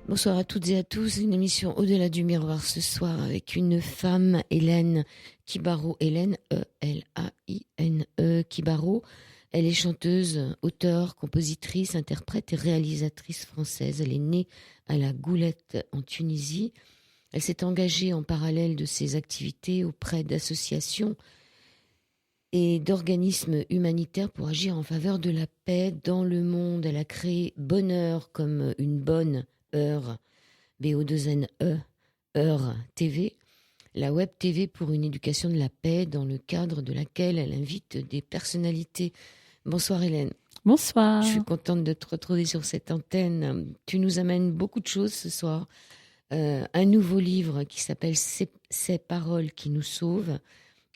Bonsoir à toutes et à tous. Une émission Au-delà du miroir ce soir avec une femme, Hélène Kibaro. Hélène, Elaine Kibaro. Elle est chanteuse, auteure, compositrice, interprète et réalisatrice française. Elle est née à la Goulette en Tunisie. Elle s'est engagée en parallèle de ses activités auprès d'associations et d'organismes humanitaires pour agir en faveur de la paix dans le monde. Elle a créé Bonheur comme une bonne heure, BO2NE, Heure TV, la web TV pour une éducation de la paix dans le cadre de laquelle elle invite des personnalités. Bonsoir Hélène. Bonsoir. Je suis contente de te retrouver sur cette antenne. Tu nous amènes beaucoup de choses ce soir. Un nouveau livre qui s'appelle Ces paroles qui nous sauvent,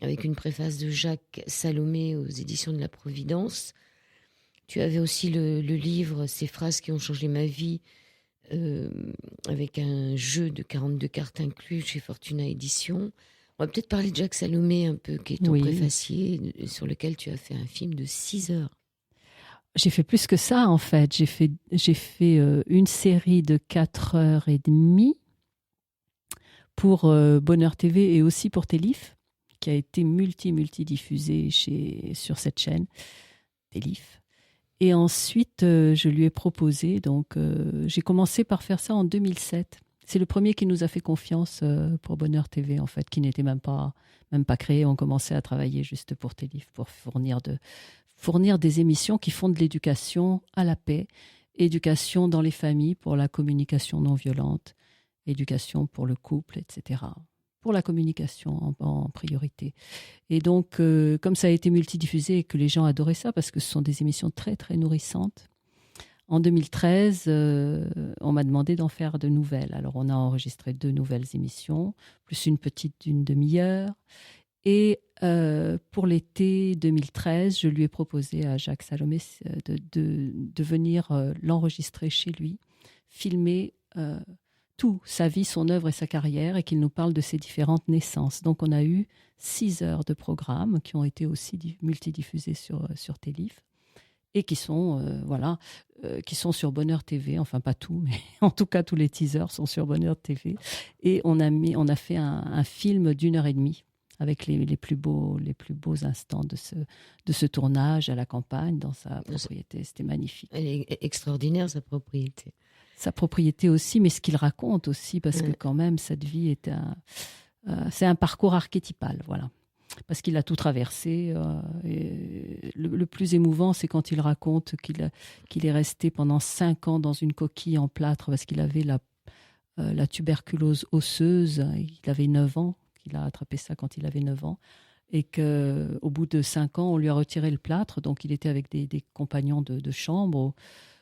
avec une préface de Jacques Salomé aux éditions de la Providence. Tu avais aussi le livre Ces phrases qui ont changé ma vie, avec un jeu de 42 cartes inclus chez Fortuna Éditions. On va peut-être parler de Jacques Salomé un peu, qui est ton préfacier, sur lequel tu as fait un film de 6 heures. J'ai fait plus que ça, en fait. J'ai fait une série de 4h30 pour Bonheur TV et aussi pour Télif, qui a été multi-diffusée sur cette chaîne, Télif. Et ensuite, je lui ai proposé, donc j'ai commencé par faire ça en 2007. C'est le premier qui nous a fait confiance pour Bonheur TV, en fait, qui n'était même pas créé. On commençait à travailler juste pour Télif, pour fournir des émissions qui font de l'éducation à la paix, éducation dans les familles pour la communication non violente, éducation pour le couple, etc. Pour la communication en priorité. Et donc, comme ça a été multidiffusé et que les gens adoraient ça, parce que ce sont des émissions très, très nourrissantes, en 2013, on m'a demandé d'en faire de nouvelles. Alors, on a enregistré 2 nouvelles émissions, plus une petite d'une demi-heure. Et pour l'été 2013, je lui ai proposé à Jacques Salomé de venir l'enregistrer chez lui, filmer tout, sa vie, son œuvre et sa carrière, et qu'il nous parle de ses différentes naissances. Donc on a eu 6 heures de programme qui ont été aussi multidiffusés sur Télif et qui sont, qui sont sur Bonheur TV, enfin pas tout, mais en tout cas tous les teasers sont sur Bonheur TV. Et on a fait un film d'1h30 avec les plus beaux instants de ce tournage à la campagne, dans sa propriété. C'était magnifique. Elle est extraordinaire, sa propriété. Sa propriété aussi, mais ce qu'il raconte aussi, parce que quand même, cette vie est c'est un parcours archétypal, voilà. Parce qu'il a tout traversé. Et le plus émouvant, c'est quand il raconte qu'il est resté pendant 5 ans dans une coquille en plâtre parce qu'il avait la tuberculose osseuse. Il avait 9 ans. Il a attrapé ça quand il avait 9 ans. Et qu'au bout de 5 ans, on lui a retiré le plâtre. Donc, il était avec des compagnons de chambre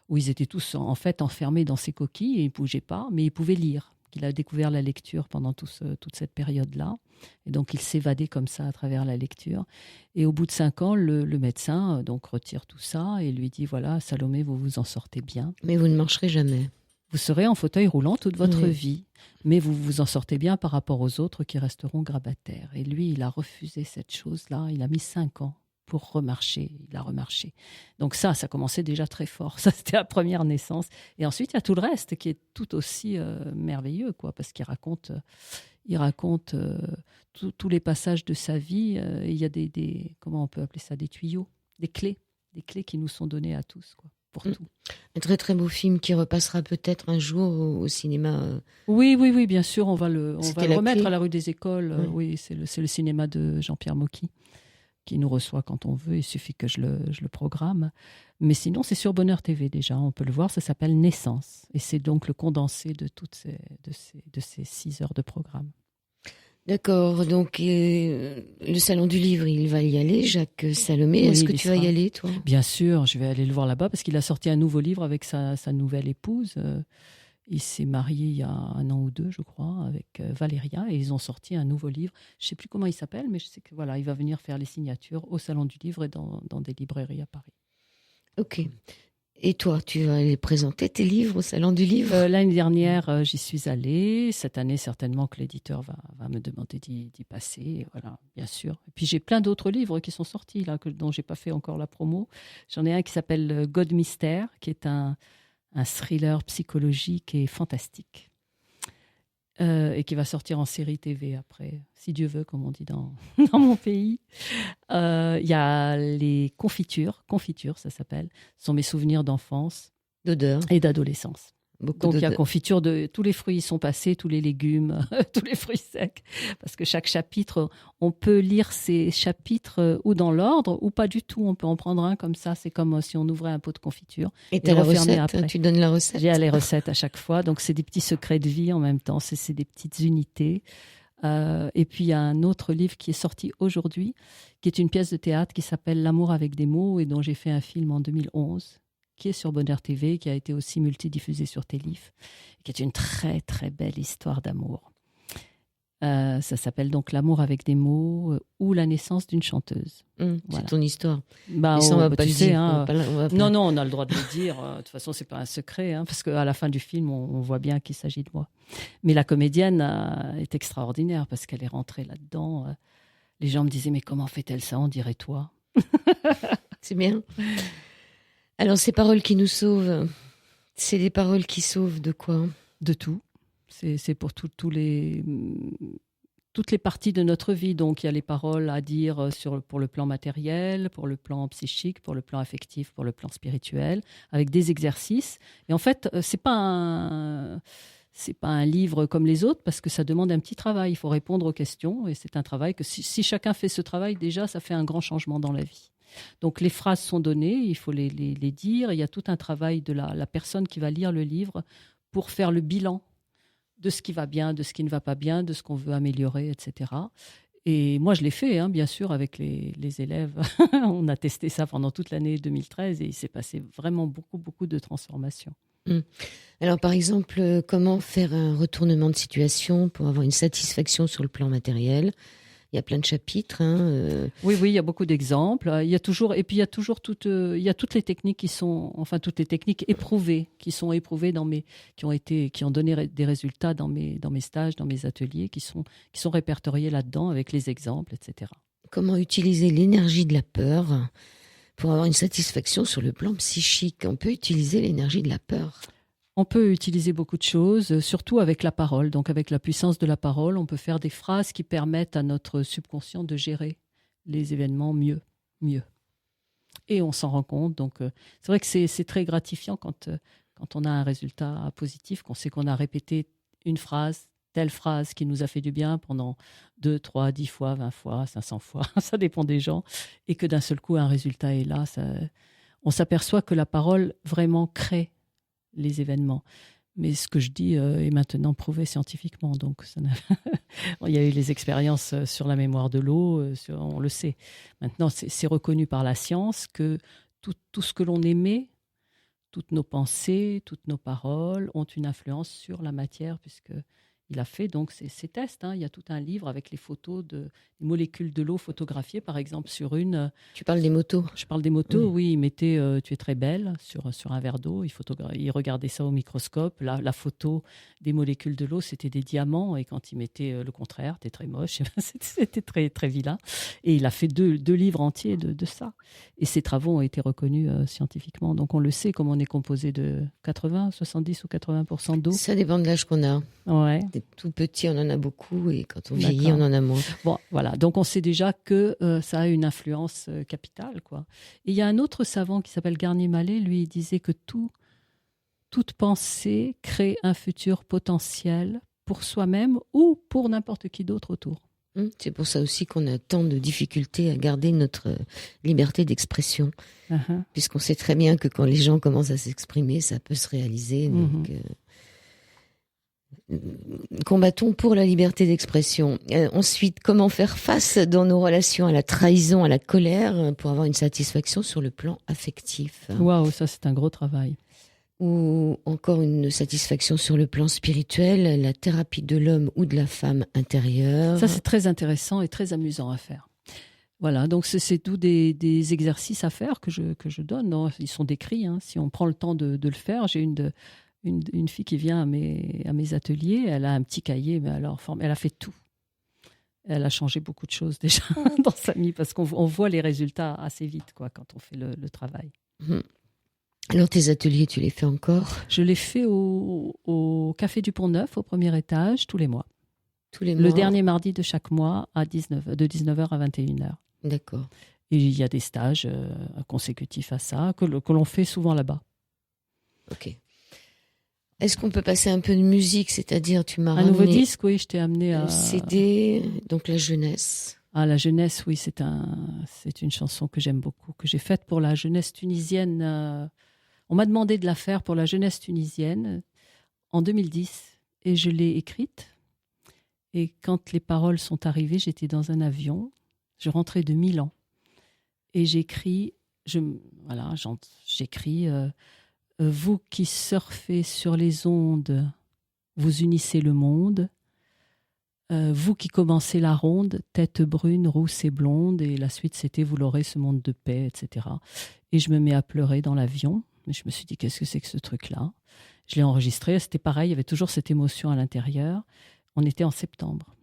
où ils étaient tous en fait enfermés dans ces coquilles et ils ne bougeaient pas, mais ils pouvaient lire. Il a découvert la lecture pendant toute cette période-là. Et donc, il s'évadait comme ça à travers la lecture. Et au bout de 5 ans, le médecin donc retire tout ça et lui dit, voilà, Salomé, vous vous en sortez bien. Mais vous ne marcherez jamais. Vous serez en fauteuil roulant toute votre vie, mais vous vous en sortez bien par rapport aux autres qui resteront grabataires. Et lui, il a refusé cette chose-là. Il a mis 5 ans pour remarcher. Il a remarché. Donc ça commençait déjà très fort. Ça, c'était la première naissance. Et ensuite, il y a tout le reste qui est tout aussi merveilleux, quoi, parce qu'il raconte tous les passages de sa vie. Il y a des comment on peut appeler ça, des tuyaux, des clés qui nous sont données à tous, quoi. Pour tout. Un très très beau film qui repassera peut-être un jour au cinéma. Oui, bien sûr, on va le remettre à la rue des Écoles. Oui, c'est le cinéma de Jean-Pierre Mocky qui nous reçoit quand on veut. Il suffit que je le programme. Mais sinon, c'est sur Bonheur TV déjà. On peut le voir. Ça s'appelle Naissance, et c'est donc le condensé de ces 6 heures de programme. D'accord, donc le Salon du Livre, il va y aller, Jacques Salomé. Est-ce que tu vas y aller, toi ? Bien sûr, je vais aller le voir là-bas parce qu'il a sorti un nouveau livre avec sa nouvelle épouse. Il s'est marié il y a 1 an ou 2, je crois, avec Valéria, et ils ont sorti un nouveau livre. Je ne sais plus comment il s'appelle, mais je sais que voilà, il va venir faire les signatures au Salon du Livre et dans des librairies à Paris. Ok. Et toi, tu vas aller présenter tes livres au Salon du Livre ? L'année dernière, j'y suis allée. Cette année, certainement que l'éditeur va me demander d'y passer. Voilà, bien sûr. Et puis, j'ai plein d'autres livres qui sont sortis, là, dont je n'ai pas fait encore la promo. J'en ai un qui s'appelle God Mystère, qui est un un thriller psychologique et fantastique. Et qui va sortir en série TV après, si Dieu veut, comme on dit dans mon pays. Il y a les confitures, ça s'appelle. Ce sont mes souvenirs d'enfance D'odeur. et d'adolescence. Beaucoup Donc il y a d'odeur. confiture de tous les fruits y sont passés, tous les légumes, tous les fruits secs. Parce que chaque chapitre, on peut lire ces chapitres ou dans l'ordre ou pas du tout. On peut en prendre un comme ça. C'est comme si on ouvrait un pot de confiture. Et t'as la refermer recette, après. tu donnes la recette. J'ai les recettes à chaque fois. Donc c'est des petits secrets de vie en même temps. C'est des petites unités. Et puis il y a un autre livre qui est sorti aujourd'hui, qui est une pièce de théâtre qui s'appelle L'amour avec des mots et dont j'ai fait un film en 2011. Qui est sur Bonheur TV, qui a été aussi multidiffusé sur Télif, qui est une très très belle histoire d'amour. Ça s'appelle donc L'amour avec des mots ou la naissance d'une chanteuse. Voilà. C'est ton histoire. Bah, Mais ça, on va pas tu le sais, dire. hein, Non, non, on a le droit de le dire. De toute façon, c'est pas un secret, hein, parce qu'à la fin du film, on voit bien qu'il s'agit de moi. Mais la comédienne est extraordinaire parce qu'elle est rentrée là-dedans. Les gens me disaient, mais comment fait-elle ça? On dirait toi. C'est bien. Alors, ces paroles qui nous sauvent, c'est des paroles qui sauvent de quoi? De tout. C'est pour toutes les parties de notre vie. Donc, il y a les paroles à dire pour le plan matériel, pour le plan psychique, pour le plan affectif, pour le plan spirituel, avec des exercices. Et en fait, c'est pas un livre comme les autres parce que ça demande un petit travail. Il faut répondre aux questions et c'est un travail que si chacun fait ce travail, déjà, ça fait un grand changement dans la vie. Donc les phrases sont données, il faut les dire. Il y a tout un travail de la personne qui va lire le livre pour faire le bilan de ce qui va bien, de ce qui ne va pas bien, de ce qu'on veut améliorer, etc. Et moi, je l'ai fait, hein, bien sûr, avec les élèves. On a testé ça pendant toute l'année 2013 et il s'est passé vraiment beaucoup, beaucoup de transformations. Alors, par exemple, comment faire un retournement de situation pour avoir une satisfaction sur le plan matériel? Il y a plein de chapitres. Oui, il y a beaucoup d'exemples. Il y a toujours toutes les techniques toutes les techniques éprouvées, qui ont donné des résultats dans mes stages, dans mes ateliers, qui sont répertoriés là-dedans avec les exemples, etc. Comment utiliser l'énergie de la peur pour avoir une satisfaction sur le plan psychique? On peut utiliser l'énergie de la peur. On peut utiliser beaucoup de choses, surtout avec la parole. Donc avec la puissance de la parole, on peut faire des phrases qui permettent à notre subconscient de gérer les événements mieux. Et on s'en rend compte. Donc c'est vrai que c'est très gratifiant quand on a un résultat positif, qu'on sait qu'on a répété telle phrase qui nous a fait du bien pendant 2, 3, 10 fois, 20 fois, 500 fois, ça dépend des gens, et que d'un seul coup un résultat est là. On s'aperçoit que la parole vraiment crée les événements. Mais ce que je dis est maintenant prouvé scientifiquement. Donc, il y a eu les expériences sur la mémoire de l'eau, on le sait. Maintenant, c'est reconnu par la science que tout ce que l'on émet, toutes nos pensées, toutes nos paroles ont une influence sur la matière, puisque il a fait donc ces tests. Hein. Il y a tout un livre avec les photos des molécules de l'eau photographiées, par exemple, sur une... Tu parles des motos? Je parle des motos, oui. Il mettait « tu es très belle » sur un verre d'eau. Il regardait ça au microscope. La photo des molécules de l'eau, c'était des diamants. Et quand il mettait le contraire, « tu es très moche », c'était très, très vilain. Et il a fait deux livres entiers de ça. Et ses travaux ont été reconnus scientifiquement. Donc on le sait, comme on est composé de 70 ou 80% d'eau. Ça dépend de l'âge qu'on a. Ouais. Tout petit, on en a beaucoup, et quand on vieillit, on en a moins. Bon, voilà. Donc, on sait déjà que ça a une influence capitale, quoi. Et il y a un autre savant qui s'appelle Garnier-Mallet, lui, il disait que toute pensée crée un futur potentiel pour soi-même ou pour n'importe qui d'autre autour. C'est pour ça aussi qu'on a tant de difficultés à garder notre liberté d'expression. Puisqu'on sait très bien que quand les gens commencent à s'exprimer, ça peut se réaliser. Donc, combattons pour la liberté d'expression. Ensuite, comment faire face dans nos relations à la trahison, à la colère, pour avoir une satisfaction sur le plan affectif. Waouh, ça c'est un gros travail. Ou encore une satisfaction sur le plan spirituel, la thérapie de l'homme ou de la femme intérieure. Ça c'est très intéressant et très amusant à faire. Voilà, donc c'est tous des exercices à faire que je donne. Non, ils sont décrits, hein, si on prend le temps de le faire. J'ai une fille qui vient à mes ateliers, elle a un petit cahier, mais alors elle a fait tout. Elle a changé beaucoup de choses déjà dans sa vie parce qu'on voit les résultats assez vite, quoi, quand on fait le travail. Alors, tes ateliers, tu les fais encore Je les fais au Café du Pont-Neuf, au premier étage, tous les mois. tous les mois? Le dernier mardi de chaque mois, de 19h à 21h. D'accord. Et il y a des stages consécutifs à ça, que l'on fait souvent là-bas. Ok. Est-ce qu'on peut passer un peu de musique? C'est-à-dire, tu m'as Un nouveau ramené disque, oui, je t'ai amené à... le CD, donc la jeunesse. Ah, la jeunesse, oui, c'est une chanson que j'aime beaucoup, que j'ai faite pour la jeunesse tunisienne. On m'a demandé de la faire pour la jeunesse tunisienne en 2010 et je l'ai écrite. Et quand les paroles sont arrivées, j'étais dans un avion, je rentrais de Milan et j'écris, vous qui surfez sur les ondes, vous unissez le monde. Vous qui commencez la ronde, tête brune, rousse et blonde, et la suite c'était vous l'aurez ce monde de paix, etc. Et je me mets à pleurer dans l'avion. Et je me suis dit qu'est-ce que c'est que ce truc-là? Je l'ai enregistré, c'était pareil, il y avait toujours cette émotion à l'intérieur. On était en septembre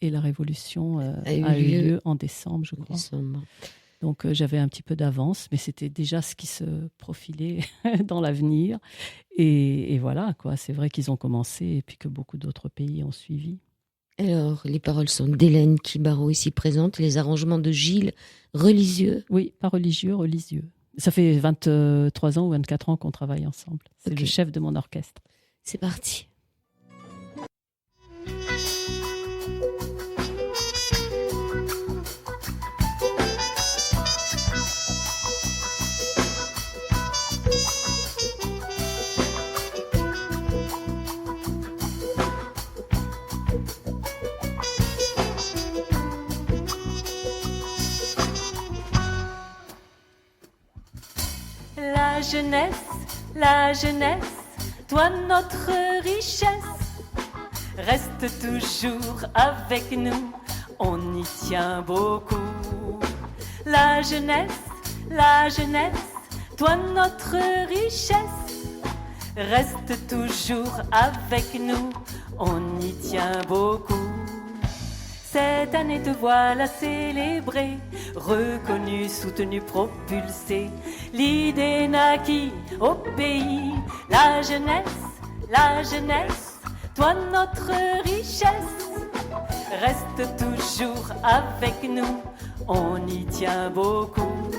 et la révolution a eu lieu en décembre, je crois. Donc j'avais un petit peu d'avance, mais c'était déjà ce qui se profilait dans l'avenir. Et voilà, quoi. C'est vrai qu'ils ont commencé et puis que beaucoup d'autres pays ont suivi. Alors, les paroles sont d'Hélène Kibaro ici présente, les arrangements de Gilles Relisieux. Oui, pas religieux, relisieux. Ça fait 23 ans ou 24 ans qu'on travaille ensemble. C'est le chef de mon orchestre. C'est parti. La jeunesse, toi notre richesse, reste toujours avec nous, on y tient beaucoup. La jeunesse, toi notre richesse, reste toujours avec nous, on y tient beaucoup. Cette année te voilà célébré, reconnu, soutenu, propulsé. L'idée naquit au pays. La jeunesse, toi notre richesse, reste toujours avec nous, on y tient beaucoup.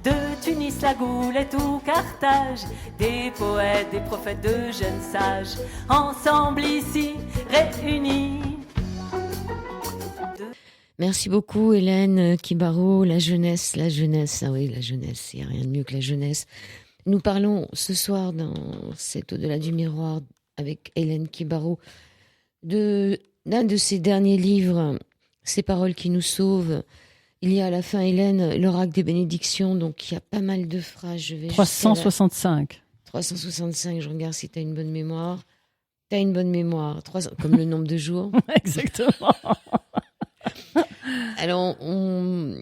De Tunis, la Goulette ou Carthage, des poètes, des prophètes, de jeunes sages, ensemble ici réunis. Merci beaucoup Hélène Kibaro, la jeunesse, ah oui la jeunesse, il n'y a rien de mieux que la jeunesse. Nous parlons ce soir dans cet Au-delà du miroir avec Hélène Kibaro d'un de ses derniers livres, Ces paroles qui nous sauvent. Il y a à la fin Hélène, l'oracle des bénédictions, donc il y a pas mal de phrases. Je vais 365. 365, je regarde si tu as une bonne mémoire. Tu as une bonne mémoire, comme le nombre de jours. Exactement. Alors, on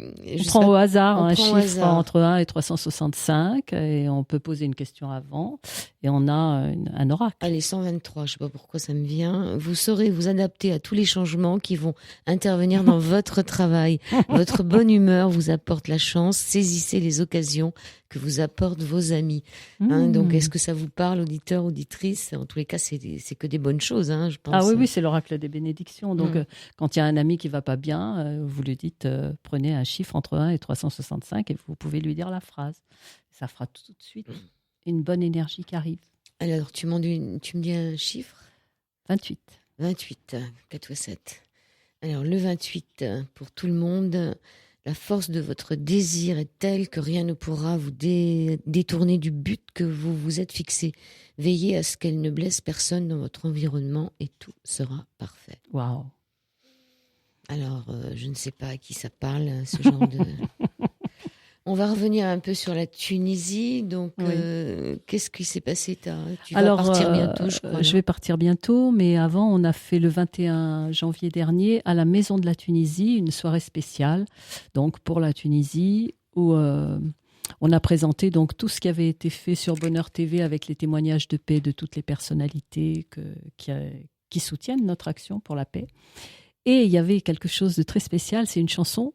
prend au hasard un chiffre entre 1 et 365 et on peut poser une question avant et on a un oracle. Allez, 123, je ne sais pas pourquoi ça me vient. Vous saurez vous adapter à tous les changements qui vont intervenir dans votre travail. Votre bonne humeur vous apporte la chance. Saisissez les occasions que vous apportent vos amis. Donc, est-ce que ça vous parle, auditeurs, auditrices? En tous les cas, c'est que des bonnes choses, je pense. Ah oui, c'est l'oracle des bénédictions. Donc, quand il y a un ami qui ne va pas bien, vous lui dites, prenez un chiffre entre 1 et 365 et vous pouvez lui dire la phrase. Ça fera tout de suite une bonne énergie qui arrive. Alors, tu me dis un chiffre? 28. 28, 4 ou 7. Alors, le 28, pour tout le monde... La force de votre désir est telle que rien ne pourra vous détourner du but que vous vous êtes fixé. Veillez à ce qu'elle ne blesse personne dans votre environnement et tout sera parfait. Waouh. Alors, je ne sais pas à qui ça parle, ce genre de... On va revenir un peu sur la Tunisie. Donc, qu'est-ce qui s'est passé? Tu vas partir bientôt, je crois. Je vais partir bientôt, mais avant, on a fait le 21 janvier dernier à la Maison de la Tunisie, une soirée spéciale donc pour la Tunisie, où on a présenté donc tout ce qui avait été fait sur Bonheur TV avec les témoignages de paix de toutes les personnalités qui soutiennent notre action pour la paix. Et il y avait quelque chose de très spécial, c'est une chanson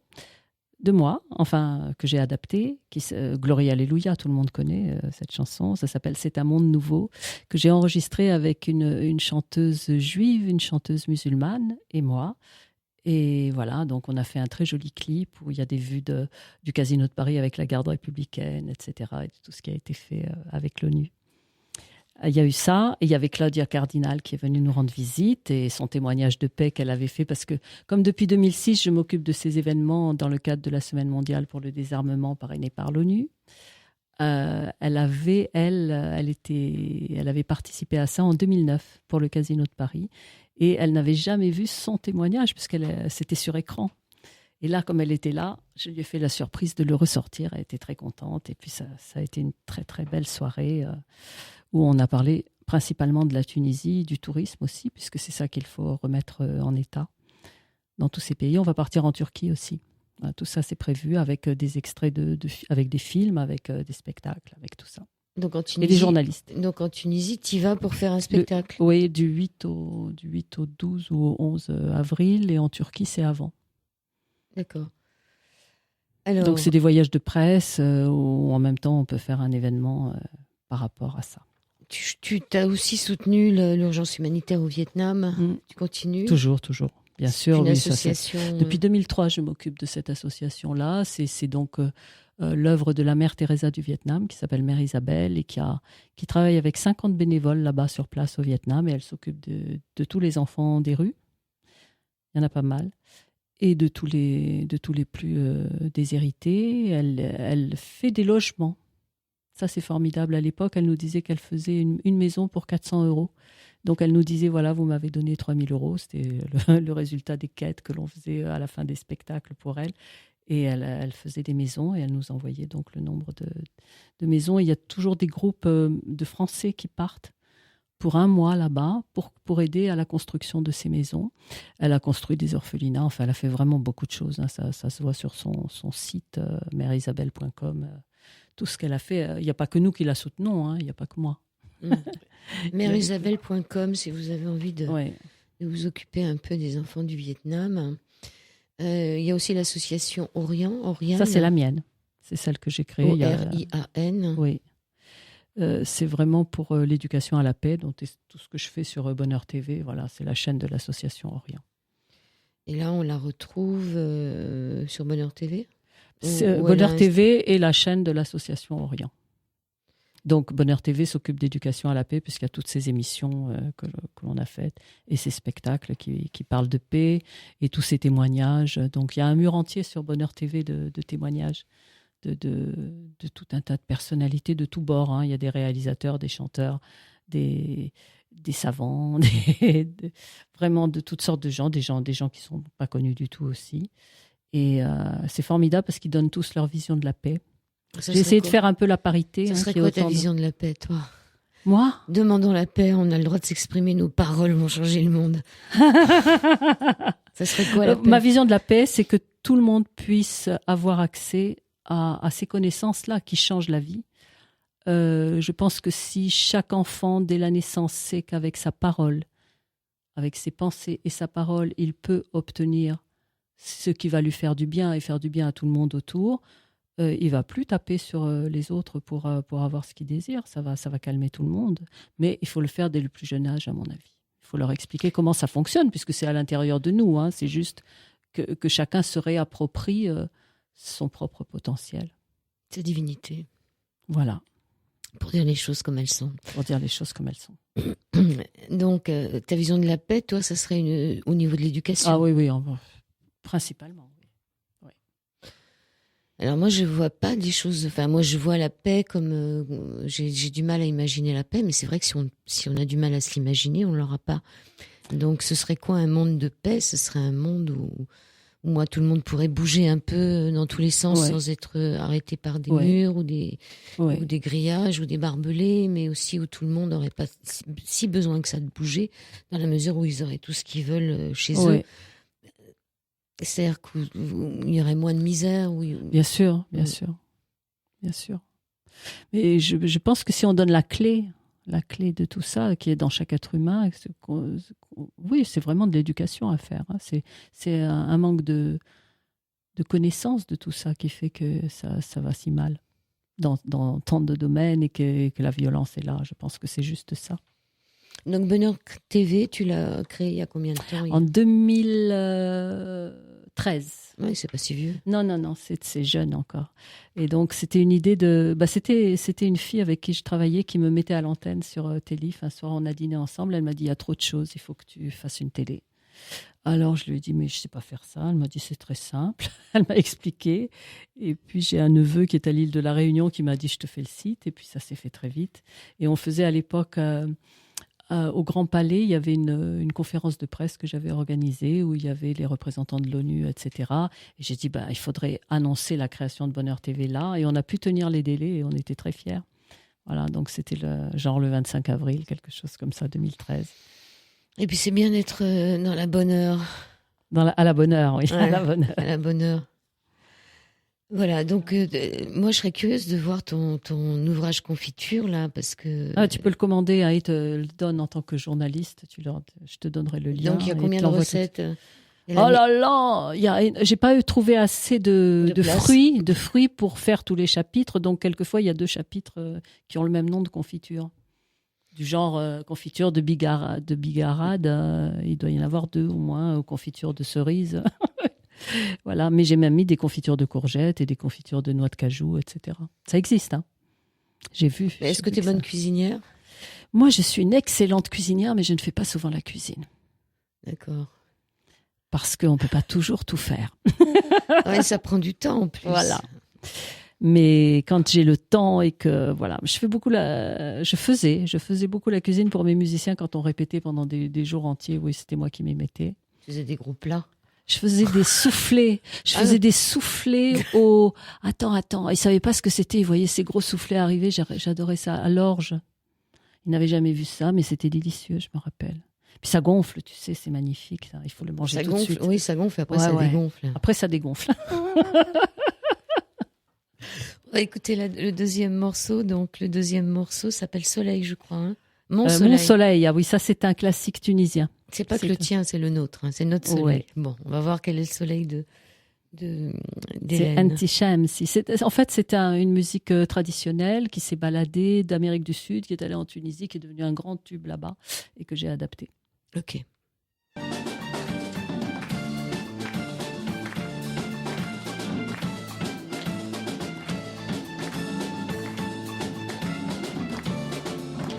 de moi, enfin, que j'ai adapté, Gloria Alléluia, tout le monde connaît cette chanson, ça s'appelle C'est un monde nouveau, que j'ai enregistré avec une chanteuse juive, une chanteuse musulmane et moi. Et voilà, donc on a fait un très joli clip où il y a des vues du Casino de Paris avec la garde républicaine, etc. Et tout ce qui a été fait avec l'ONU. Il y a eu ça, et il y avait Claudia Cardinal qui est venue nous rendre visite et son témoignage de paix qu'elle avait fait, parce que comme depuis 2006, je m'occupe de ces événements dans le cadre de la Semaine mondiale pour le désarmement parrainée par l'ONU. Elle avait participé à ça en 2009 pour le Casino de Paris, et elle n'avait jamais vu son témoignage, puisqu'elle c'était sur écran. Et là, comme elle était là, je lui ai fait la surprise de le ressortir. Elle était très contente, et puis ça a été une très très belle soirée où on a parlé principalement de la Tunisie, du tourisme aussi, puisque c'est ça qu'il faut remettre en état dans tous ces pays. On va partir en Turquie aussi. Tout ça, c'est prévu avec des extraits avec des films, avec des spectacles, avec tout ça. Donc en Tunisie, et des journalistes. Donc en Tunisie, tu y vas pour faire un spectacle? Oui, du 8 au 12 ou au 11 avril, et en Turquie, c'est avant. D'accord. Alors... Donc c'est des voyages de presse où en même temps, on peut faire un événement par rapport à ça. Tu as aussi soutenu l'urgence humanitaire au Vietnam. Tu continues? Toujours. Bien sûr. Une association. Depuis 2003, je m'occupe de cette association-là. C'est donc l'œuvre de la mère Teresa du Vietnam, qui s'appelle Mère Isabelle, et qui travaille avec 50 bénévoles là-bas sur place au Vietnam. Et elle s'occupe de tous les enfants des rues. Il y en a pas mal. Et de tous les plus déshérités. Elle fait des logements. Ça, c'est formidable. À l'époque, elle nous disait qu'elle faisait une maison pour 400 €. Donc, elle nous disait, voilà, vous m'avez donné 3 000 €. C'était le résultat des quêtes que l'on faisait à la fin des spectacles pour elle. Et elle faisait des maisons, et elle nous envoyait donc le nombre de maisons. Et il y a toujours des groupes de Français qui partent pour un mois là-bas pour aider à la construction de ces maisons. Elle a construit des orphelinats. Enfin, elle a fait vraiment beaucoup de choses. Ça se voit sur son site, mèreisabelle.com. Tout ce qu'elle a fait, il n'y a pas que nous qui la soutenons, il n'y a pas que moi. Mèreisabelle.com, si vous avez envie de vous occuper un peu des enfants du Vietnam. Il y a aussi l'association Oriane. Ça, c'est la mienne. C'est celle que j'ai créée. ORIAN. Oui. C'est vraiment pour l'éducation à la paix, donc tout ce que je fais sur Bonheur TV. Voilà, c'est la chaîne de l'association Oriane. Et là, on la retrouve sur Bonheur TV? Bonheur TV est la chaîne de l'association Oriane. Donc Bonheur TV s'occupe d'éducation à la paix, puisqu'il y a toutes ces émissions que l'on a faites et ces spectacles qui parlent de paix et tous ces témoignages. Donc il y a un mur entier sur Bonheur TV de témoignages de tout un tas de personnalités de tous bords. Il y a des réalisateurs, des chanteurs, des savants, vraiment de toutes sortes de gens, des gens qui ne sont pas connus du tout aussi. Et c'est formidable parce qu'ils donnent tous leur vision de la paix. J'ai essayé de faire un peu la parité. Ça serait quoi ta vision de la paix, toi? Moi? Demandons la paix, on a le droit de s'exprimer, nos paroles vont changer le monde. Ça serait quoi la paix? Ma vision de la paix, c'est que tout le monde puisse avoir accès à ces connaissances-là qui changent la vie. Je pense que si chaque enfant, dès la naissance, sait qu'avec sa parole, avec ses pensées et sa parole, il peut obtenir ce qui va lui faire du bien et faire du bien à tout le monde autour, il ne va plus taper sur les autres pour avoir ce qu'il désire. Ça va calmer tout le monde. Mais il faut le faire dès le plus jeune âge, à mon avis. Il faut leur expliquer comment ça fonctionne, puisque c'est à l'intérieur de nous. C'est juste que chacun se réapproprie son propre potentiel. Sa divinité. Voilà. Pour dire les choses comme elles sont. Donc, ta vision de la paix, toi, ça serait au niveau de l'éducation? Ah oui, principalement. Oui. Alors moi, je vois pas des choses... Enfin, moi, je vois la paix comme... j'ai du mal à imaginer la paix, mais c'est vrai que si on a du mal à se l'imaginer, on l'aura pas. Donc, ce serait quoi un monde de paix? Ce serait un monde où moi, tout le monde pourrait bouger un peu dans tous les sens sans être arrêté par des murs ou des grillages ou des barbelés, mais aussi où tout le monde n'aurait pas si besoin que ça de bouger, dans la mesure où ils auraient tout ce qu'ils veulent chez eux. C'est-à-dire qu'il y aurait moins de misère. Bien sûr. Mais je pense que si on donne la clé de tout ça, qui est dans chaque être humain, c'est vraiment de l'éducation à faire. C'est un manque de connaissance de tout ça qui fait que ça va si mal dans tant de domaines et que la violence est là. Je pense que c'est juste ça. Donc Bonheur TV, tu l'as créé il y a combien de temps? En 2013. Oui, c'est pas si vieux. Non, c'est jeune encore. Et donc, c'était une idée c'était une fille avec qui je travaillais qui me mettait à l'antenne sur Télif. Un soir, on a dîné ensemble. Elle m'a dit, il y a trop de choses, il faut que tu fasses une télé. Alors, je lui ai dit, mais je sais pas faire ça. Elle m'a dit, c'est très simple. Elle m'a expliqué. Et puis, j'ai un neveu qui est à l'île de la Réunion qui m'a dit, je te fais le site. Et puis, ça s'est fait très vite. Et on faisait à l'époque... au Grand Palais, il y avait une conférence de presse que j'avais organisée où il y avait les représentants de l'ONU, etc. Et j'ai dit, il faudrait annoncer la création de Bonheur TV là. Et on a pu tenir les délais et on était très fiers. Voilà, donc c'était le 25 avril, quelque chose comme ça, 2013. Et puis c'est bien d'être dans la bonne heure. À la bonne heure, oui. Ouais, à la bonne heure. À la bonne heure. Voilà, donc moi je serais curieuse de voir ton ouvrage confiture là, parce que... Tu peux le commander, hein, ils te le donnent en tant que journaliste, je te donnerai le lien. Donc il y a combien de recettes? Oh là là, j'ai pas trouvé assez de fruits pour faire tous les chapitres, donc quelquefois il y a 2 chapitres qui ont le même nom de confiture. Du genre confiture de bigarade, il doit y en avoir 2 au moins, confiture de cerise. Voilà, mais j'ai même mis des confitures de courgettes et des confitures de noix de cajou, etc. Ça existe, hein. J'ai vu. Mais est-ce que tu es bonne cuisinière? Moi, je suis une excellente cuisinière, mais je ne fais pas souvent la cuisine. D'accord. Parce qu'on ne peut pas toujours tout faire. Ouais, ça prend du temps en plus. Voilà. Mais quand j'ai le temps et que voilà, je faisais beaucoup la cuisine pour mes musiciens quand on répétait pendant des jours entiers. Oui, c'était moi qui m'y mettais. Tu faisais des gros plats. Je faisais des soufflés. Des soufflés au... Attends. Ils savaient pas ce que c'était. Ils voyaient ces gros soufflés arriver. J'adorais ça. À l'orge. Ils n'avaient jamais vu ça, mais c'était délicieux, je me rappelle. Puis ça gonfle, tu sais, c'est magnifique. Ça. Il faut le manger tout de suite. Oui, ça gonfle. Après, ça dégonfle. Après, ça dégonfle. On va écouter le deuxième morceau. Donc, le deuxième morceau s'appelle Soleil, je crois. Hein. Mon soleil. Ah oui, ça, c'est un classique tunisien. C'est pas que le tien, c'est le nôtre. Hein. C'est notre soleil. Ouais. Bon, on va voir quel est le soleil d'Hélène. C'est Anti-Shamsi. En fait, c'est une musique traditionnelle qui s'est baladée d'Amérique du Sud, qui est allée en Tunisie, qui est devenue un grand tube là-bas et que j'ai adapté. Ok.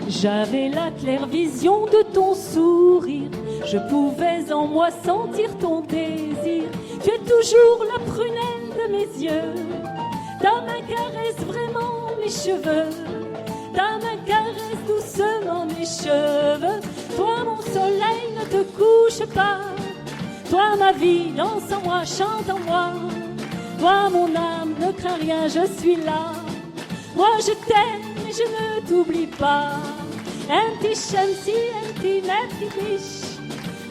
J'avais la claire vision de ton sourire. Je pouvais en moi sentir ton désir. Tu es toujours la prunelle de mes yeux. Ta main caresse vraiment mes cheveux. Ta main caresse doucement mes cheveux. Toi mon soleil ne te couche pas. Toi ma vie danse en moi, chante en moi. Toi mon âme ne crains rien, je suis là. Moi je t'aime et je ne t'oublie pas. أنتِ الشمسي أنتِ ما بتغيبيش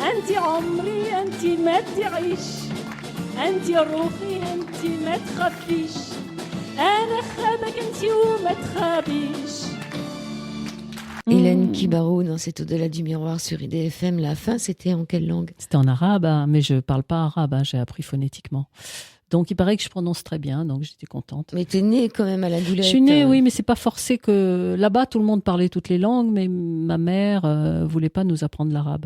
أنتِ عمري أنتِ ما بتعيش أنتِ روحي أنتِ ما تخافيش أنا خابك أنتِ وما تخابيش. Hélène Kibaro dans cet Au-delà du miroir sur IDFM. La fin, c'était en quelle langue? C'était en arabe, hein, mais je ne parle pas arabe, hein, j'ai appris phonétiquement. Donc, il paraît que je prononce très bien, donc j'étais contente. Mais t'es née quand même à la Goulette. Je suis née, oui, mais c'est pas forcé que... Là-bas, tout le monde parlait toutes les langues, mais ma mère voulait pas nous apprendre l'arabe.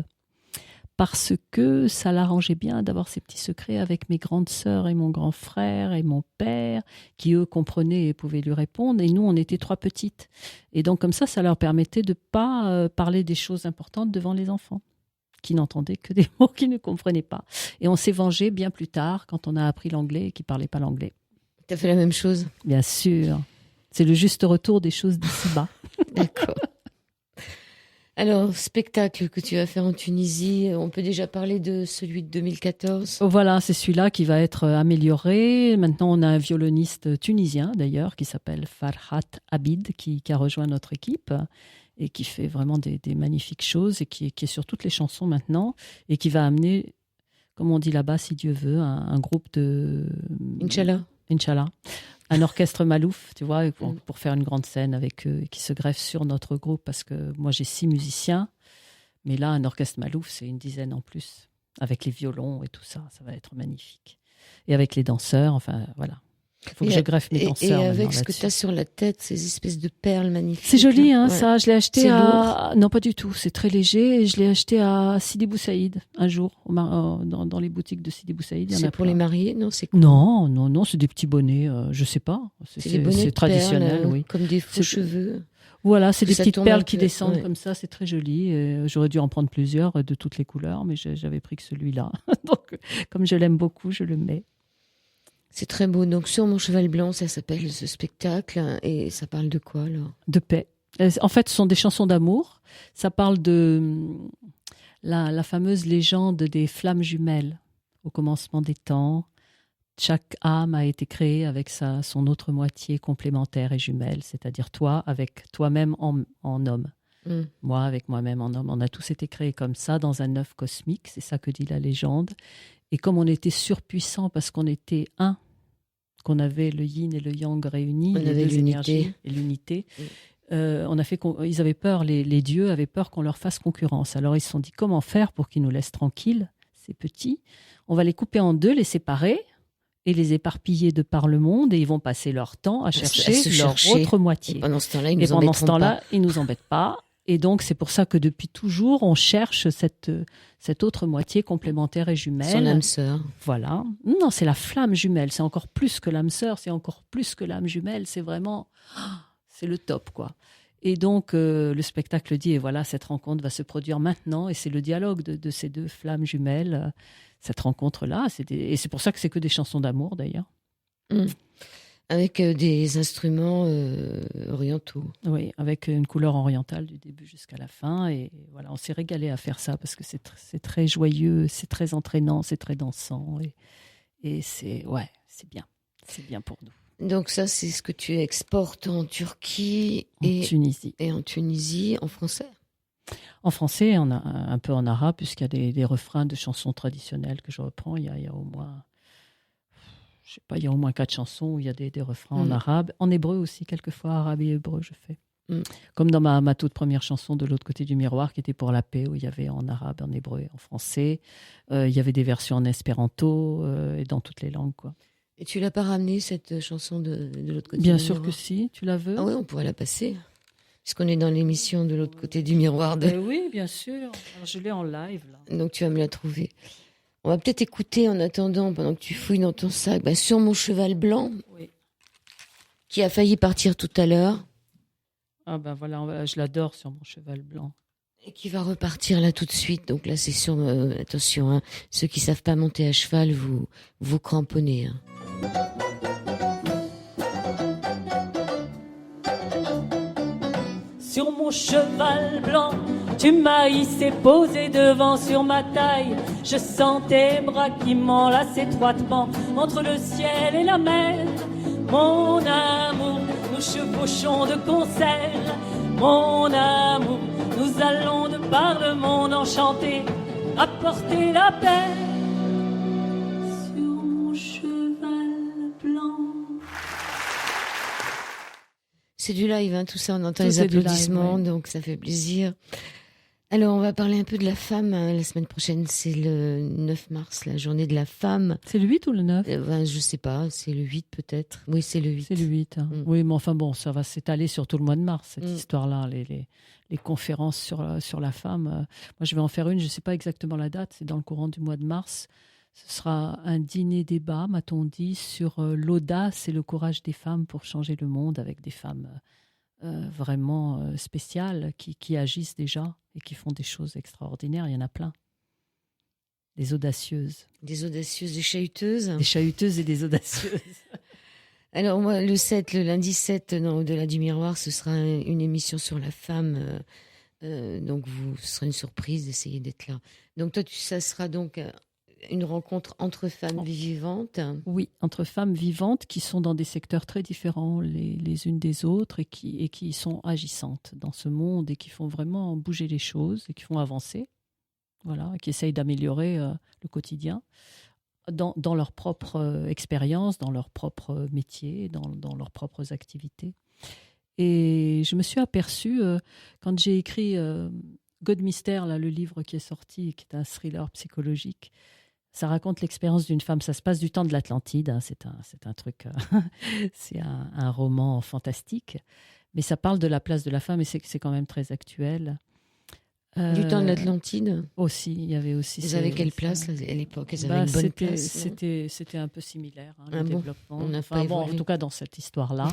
Parce que ça l'arrangeait bien d'avoir ces petits secrets avec mes grandes sœurs et mon grand frère et mon père, qui eux comprenaient et pouvaient lui répondre. Et nous, on était 3 petites. Et donc, comme ça leur permettait de pas parler des choses importantes devant les enfants, qui n'entendaient que des mots qu'ils ne comprenaient pas. Et on s'est vengé bien plus tard, quand on a appris l'anglais et qu'ils ne parlaient pas l'anglais. Tu as fait la même chose? Bien sûr. C'est le juste retour des choses d'ici-bas. D'accord. Alors, spectacle que tu vas faire en Tunisie, on peut déjà parler de celui de 2014? Voilà, c'est celui-là qui va être amélioré. Maintenant, on a un violoniste tunisien, d'ailleurs, qui s'appelle Farhat Abid, qui a rejoint notre équipe et qui fait vraiment des magnifiques choses et qui est sur toutes les chansons maintenant et qui va amener, comme on dit là-bas, si Dieu veut, un groupe de... Inch'Allah. Un orchestre Malouf, tu vois, pour faire une grande scène avec eux et qui se greffe sur notre groupe parce que moi j'ai 6 musiciens, mais là, un orchestre Malouf, c'est une dizaine en plus. avec les violons et tout ça. Ça va être magnifique. Et avec les danseurs, enfin, voilà. Il faut que je greffe mes danseurs. Et avec ce que tu as sur la tête, ces espèces de perles magnifiques. C'est joli, hein, ouais. ça. Je l'ai acheté C'est à... lourd. Non, pas du tout. C'est très léger. Et je l'ai acheté à Sidi Bou Saïd, un jour, dans les boutiques de Sidi Bou Saïd. C'est pour les mariés, non? C'est quoi? Non, c'est des petits bonnets. Je sais pas. C'est des bonnets de traditionnel, perles, oui. comme des faux cheveux. Voilà, c'est des Ça petites tourne perles un qui peu, descendent ouais. comme ça. C'est très joli. Et j'aurais dû en prendre plusieurs de toutes les couleurs, mais j'avais pris que celui-là. Donc, comme je l'aime beaucoup, je le mets. C'est très beau. Donc, Sur mon cheval blanc, ça s'appelle ce spectacle. Et ça parle de quoi, là? De paix. En fait, ce sont des chansons d'amour. Ça parle de la fameuse légende des flammes jumelles. Au commencement des temps, chaque âme a été créée avec son autre moitié complémentaire et jumelle, c'est-à-dire toi avec toi-même en homme. Moi avec moi-même en homme. On a tous été créés comme ça dans un œuf cosmique, c'est ça que dit la légende. Et comme on était surpuissants parce qu'on était un, qu'on avait le yin et le yang réunis, on avait l'unité et l'unité, on a fait ils avaient peur, les dieux avaient peur qu'on leur fasse concurrence. Alors ils se sont dit comment faire pour qu'ils nous laissent tranquilles, ces petits. On va les couper en deux, les séparer et les éparpiller de par le monde et ils vont passer leur temps à chercher leur autre moitié. Et pendant ce temps-là, ils nous embêtent pas. Et donc, c'est pour ça que depuis toujours, on cherche cette autre moitié complémentaire et jumelle. Son âme sœur. Voilà. Non, c'est la flamme jumelle. C'est encore plus que l'âme sœur. C'est encore plus que l'âme jumelle. C'est vraiment... C'est le top, quoi. Et donc, le spectacle dit, et voilà, cette rencontre va se produire maintenant. Et c'est le dialogue de ces deux flammes jumelles, cette rencontre-là. Et c'est pour ça que c'est que des chansons d'amour, d'ailleurs. Avec des instruments orientaux. Oui, avec une couleur orientale du début jusqu'à la fin. Et voilà, on s'est régalé à faire ça parce que c'est très joyeux, c'est très entraînant, c'est très dansant. Et c'est bien. C'est bien pour nous. Donc ça, c'est ce que tu exportes en Turquie Tunisie. Et en Tunisie, en français. En français, on a un peu en arabe, puisqu'il y a des refrains de chansons traditionnelles que je reprends. Il y a au moins... Je sais pas, il y a au moins 4 chansons où il y a des refrains en arabe. En hébreu aussi, quelquefois, arabe et hébreu, je fais. Comme dans ma toute première chanson de l'autre côté du miroir, qui était pour la paix, où il y avait en arabe, en hébreu et en français. Il y avait des versions en espéranto et dans toutes les langues, quoi. Et tu l'as pas ramenée, cette chanson de l'autre côté Bien du sûr miroir? que si, tu la veux? Ah oui, on pourrait la passer. Puisqu'on est dans l'émission de l'autre côté du miroir. Oui, bien sûr. Alors, je l'ai en live, là. Donc tu vas me la trouver. On va peut-être écouter en attendant, pendant que tu fouilles dans ton sac, Sur mon cheval blanc, qui a failli partir tout à l'heure. Ah ben voilà, je l'adore, Sur mon cheval blanc. Et qui va repartir là tout de suite. Donc là, c'est sur... attention, hein, ceux qui savent pas monter à cheval, vous cramponnez. Hein. Sur mon cheval blanc, tu m'as hissé, posé devant sur ma taille. Je sens tes bras qui m'enlacent étroitement entre le ciel et la mer. Mon amour, nous chevauchons de concert. Mon amour, nous allons de par le monde enchanté apporter la paix. Sur mon cheval blanc. C'est du live, hein, tout ça, on entend les applaudissements, live, ouais. Donc ça fait plaisir. Alors, on va parler un peu de la femme. Hein. La semaine prochaine, c'est le 9 mars, la journée de la femme. C'est le 8 ou le 9 Je sais pas, c'est le 8 peut-être. Oui, c'est le 8. C'est le 8. Hein. Oui, mais enfin bon, ça va s'étaler sur tout le mois de mars, cette histoire-là, les conférences sur la femme. Moi, je vais en faire une, je ne sais pas exactement la date, c'est dans le courant du mois de mars. Ce sera un dîner-débat, m'a-t-on dit, sur l'audace et le courage des femmes pour changer le monde, avec des femmes vraiment spéciales qui agissent déjà et qui font des choses extraordinaires. Il y en a plein. Des audacieuses. Des audacieuses, des chahuteuses. Des chahuteuses et des audacieuses. Alors moi, le lundi 7, Au-delà du miroir, ce sera une émission sur la femme. Donc ce sera une surprise d'essayer d'être là. Donc toi, ça sera donc... une rencontre entre femmes vivantes. Oui, entre femmes vivantes qui sont dans des secteurs très différents les unes des autres et qui sont agissantes dans ce monde et qui font vraiment bouger les choses et qui font avancer, voilà, qui essayent d'améliorer le quotidien dans leur propre expérience, dans leur propre métier, dans leurs propres activités. Et je me suis aperçue, quand j'ai écrit God Mystère, là, le livre qui est sorti, qui est un thriller psychologique, ça raconte l'expérience d'une femme. Ça se passe du temps de l'Atlantide. Hein, c'est un truc, c'est un roman fantastique. Mais ça parle de la place de la femme et c'est quand même très actuel. Du temps de l'Atlantide aussi, il y avait aussi. Ils avaient quelle place à l'époque? Ils avaient une bonne place. C'était un peu similaire, le développement. On n'a pas en tout cas dans cette histoire-là.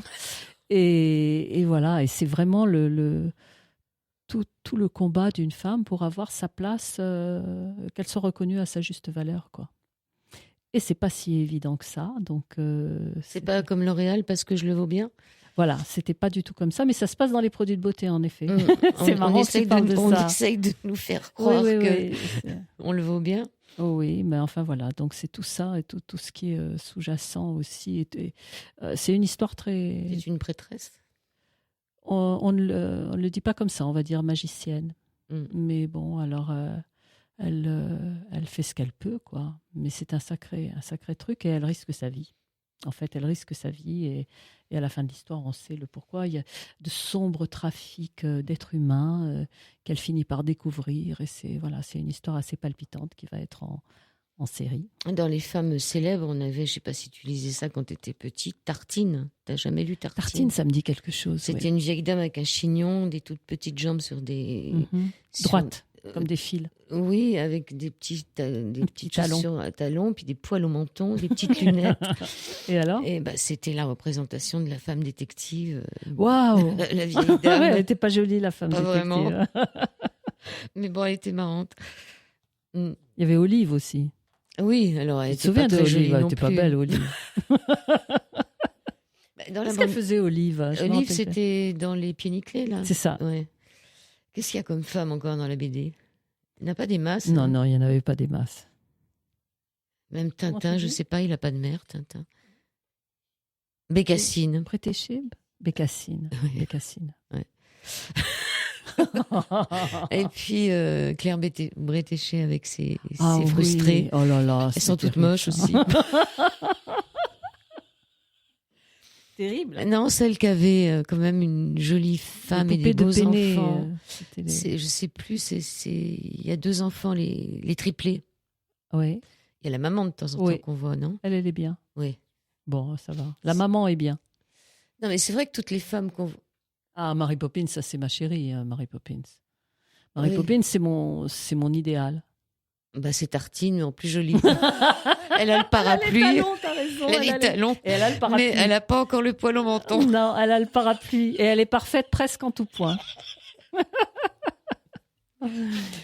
et voilà, et c'est vraiment tout le combat d'une femme pour avoir sa place, qu'elle soit reconnue à sa juste valeur, quoi. Et c'est pas si évident que ça, donc. C'est pas comme L'Oréal parce que je le vaux bien. Voilà, c'était pas du tout comme ça, mais ça se passe dans les produits de beauté, en effet. C'est marrant, on essaye de nous faire croire qu'on le vaut bien. Oh oui, mais enfin voilà, donc c'est tout ça et tout ce qui est sous-jacent aussi. C'est une histoire très... C'est une prêtresse? On ne le dit pas comme ça, on va dire magicienne. Mais bon, alors, elle fait ce qu'elle peut, quoi. Mais c'est un sacré truc et elle risque sa vie. En fait, elle risque sa vie et à la fin de l'histoire, on sait le pourquoi. Il y a de sombres trafics d'êtres humains qu'elle finit par découvrir. Et c'est une histoire assez palpitante qui va être en série. Dans les femmes célèbres, on avait, je ne sais pas si tu lisais ça quand tu étais petite, Tartine. Tu n'as jamais lu Tartine? Tartine, ça me dit quelque chose. C'était une vieille dame avec un chignon, des toutes petites jambes sur des... droites, comme des fils. Oui, avec des petits chaussures à talons, puis des poils au menton, des petites lunettes. Et alors? Et c'était la représentation de la femme détective. Waouh. La vieille dame. Elle n'était pas jolie, la femme détective. Vraiment. Mais bon, elle était marrante. Il y avait Olive aussi. Oui, alors elle était pas très jolie. Elle n'était pas belle, Olive. Qu'est-ce qu'elle faisait, Olive? Olive, c'était dans Les Pieds nickelés, là. C'est ça. Ouais. Qu'est-ce qu'il y a comme femme encore dans la BD? Il n'y a pas des masses? Non, il n'y en avait pas des masses. Même Tintin, je ne sais pas, il n'a pas de mère, Tintin. Bécassine. Bécassine. Oui. Bécassine. Ouais. Et puis Claire Bretéché avec ses frustrés. Oh là là, elles sont toutes moches aussi. Terrible. Non, celle qui avait quand même une jolie femme et des beaux enfants. Je sais plus, il y a 2 enfants, les triplés. Oui. Il y a la maman de temps en temps qu'on voit, non? Elle est bien. Oui. Bon, ça va. La maman est bien. Non, mais c'est vrai que toutes les femmes qu'on voit... Ah, Mary Poppins, ça c'est ma chérie, Mary Poppins. Mary Poppins, c'est mon idéal. C'est Tartine, mais en plus jolie. Elle a le parapluie. Elle a les talons, t'as raison. Elle a les talons. Et elle a le parapluie. Mais elle n'a pas encore le poil au menton. Non, elle a le parapluie. Et elle est parfaite presque en tout point. Mais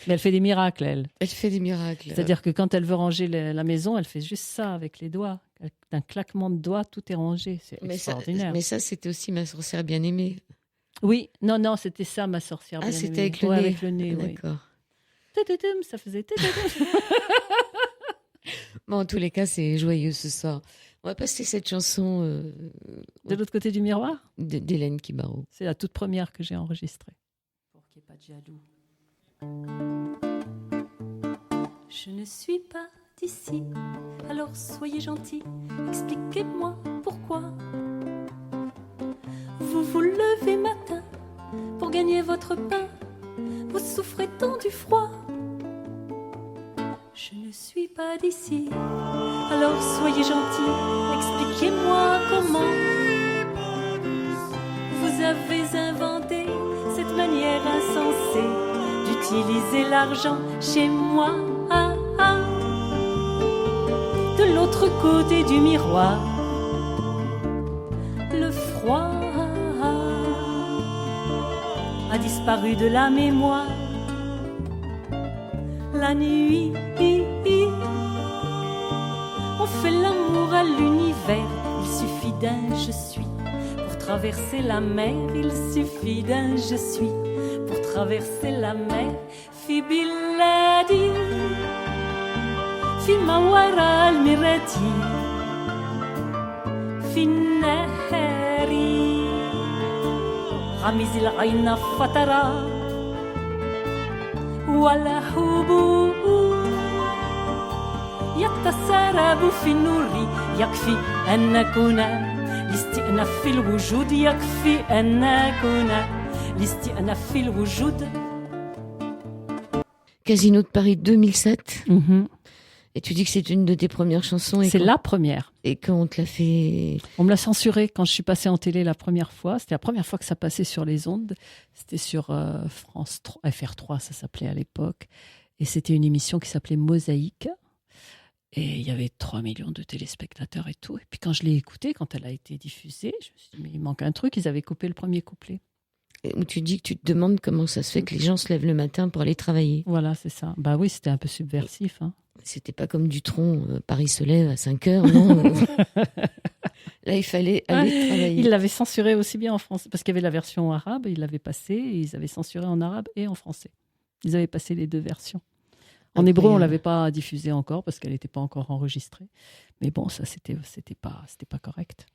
elle fait des miracles, elle. Elle fait des miracles. C'est-à-dire que quand elle veut ranger la maison, elle fait juste ça avec les doigts. D'un claquement de doigts, tout est rangé. C'est extraordinaire. Mais ça, c'était aussi Ma sorcière bien-aimée. Oui, non, c'était ça, Ma sorcière bien-aimée. Ah, c'était avec le nez. Avec le nez, d'accord. Ça faisait... Bon, en tous les cas, c'est joyeux ce soir. On va passer cette chanson... de l'autre côté du miroir, d'Hélène Kibaro. C'est la toute première que j'ai enregistrée. Pour qu'il n'y ait pas de jaloux. Je ne suis pas d'ici, alors soyez gentils, expliquez-moi pourquoi. Vous vous levez matin pour gagner votre pain, vous souffrez tant du froid. Je ne suis pas d'ici, alors soyez gentils, expliquez-moi comment vous avez inventé cette manière insensée d'utiliser l'argent chez moi. De l'autre côté du miroir, le froid a disparu de la mémoire. La nuit, on fait l'amour à l'univers. Il suffit d'un je suis pour traverser la mer. Il suffit d'un je suis pour traverser la mer. Fi billadi, fi mawara al-mirati, fi nahari, غمز العين فترى ولا هبوب يتسرب في النور. يكفي أن نكون لاستئناف في الوجود. يكفي أن نكون لاستئناف في الوجود. Casino de Paris 2007. Mhm. Et tu dis que c'est une de tes premières chansons. C'est la première. Et quand on te l'a fait... On me l'a censuré quand je suis passée en télé la première fois. C'était la première fois que ça passait sur les ondes. C'était sur France 3, FR3, ça s'appelait à l'époque. Et c'était une émission qui s'appelait Mosaïque. Et il y avait 3 millions de téléspectateurs et tout. Et puis quand je l'ai écoutée, quand elle a été diffusée, je me suis dit, mais il manque un truc. Ils avaient coupé le premier couplet. Où tu dis que tu te demandes comment ça se fait que les gens se lèvent le matin pour aller travailler. Voilà, c'est ça. Bah oui, c'était un peu subversif. Hein. C'était pas comme Dutronc, Paris se lève à 5 heures, non. Là, il fallait aller travailler. Ils l'avaient censuré aussi bien en français, parce qu'il y avait la version arabe, ils l'avaient passé, et ils avaient censuré en arabe et en français. Ils avaient passé les deux versions. En hébreu, on ne l'avait pas diffusée encore, parce qu'elle n'était pas encore enregistrée. Mais bon, ça, c'était pas correct.